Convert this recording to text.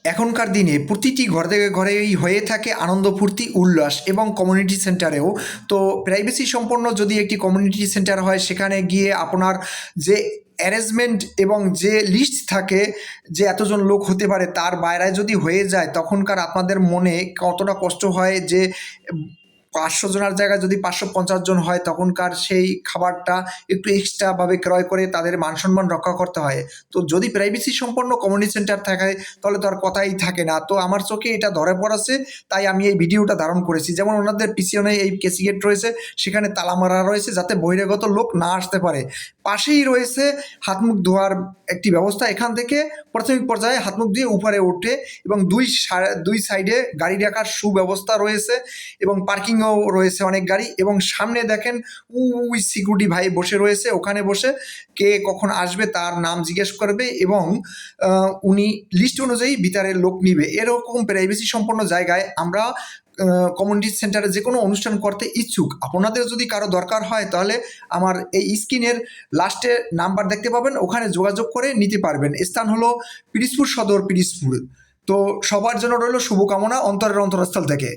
এখনকার দিনে প্রতিটি ঘর থেকে ঘরেই হয়ে থাকে আনন্দ ফুর্তি উল্লাস এবং কমিউনিটি সেন্টারেও। তো প্রাইভেসি সম্পন্ন যদি একটি কমিউনিটি সেন্টার হয়, সেখানে গিয়ে আপনার যে অ্যারেঞ্জমেন্ট এবং যে লিস্ট থাকে যে এতজন লোক হতে পারে, তার বাইরে যদি হয়ে যায় তখনকার আপনাদের মনে কতটা কষ্ট হয় যে 500 জনের জায়গায় যদি 550 জন হয়, তখনকার সেই খাবারটা একটু এক্সট্রাভাবে ক্রয় করে তাদের মান সম্মান রক্ষা করতে হয়। তো যদি প্রাইভেসি সম্পন্ন কমিউনিটি সেন্টার থাকে তাহলে তো আর কথাই থাকে না। তো আমার চোখে এটা ধরে পড়েছে, তাই আমি এই ভিডিওটা ধারণ করেছি। যেমন ওনাদের পিছনে এই কেসি গেট রয়েছে, সেখানে তালা মারা রয়েছে যাতে বহিরাগত লোক না আসতে পারে। পাশেই রয়েছে হাত মুখ ধোয়ার একটি ব্যবস্থা। এখান থেকে প্রাথমিক পর্যায়ে হাত মুখ দিয়ে উপরে ওঠে এবং দুই সাইডে গাড়ি রাখার সুব্যবস্থা রয়েছে এবং পার্কিংও রয়েছে অনেক গাড়ি। এবং সামনে দেখেন ওই সিকিউরিটি ভাই বসে রয়েছে, ওখানে বসে কে কখন আসবে তার নাম জিজ্ঞেস করবে এবং উনি লিস্ট অনুযায়ী ভিতরে লোক নিবে। এরকম প্রাইভেসি সম্পন্ন জায়গায় আমরা কমিউনিটি সেন্টারে যে কোনো অনুষ্ঠান করতে ইচ্ছুক। আপনাদের যদি কারো দরকার হয় তাহলে আমার এই স্ক্রিনের লাস্টে নাম্বার দেখতে পাবেন, ওখানে যোগাযোগ করে নিতে পারবেন। স্থান হলো পিরিজপুর সদর, পিরিজপুর। তো সবার জন্য রইল শুভকামনা অন্তরের অন্তরস্থল থেকে।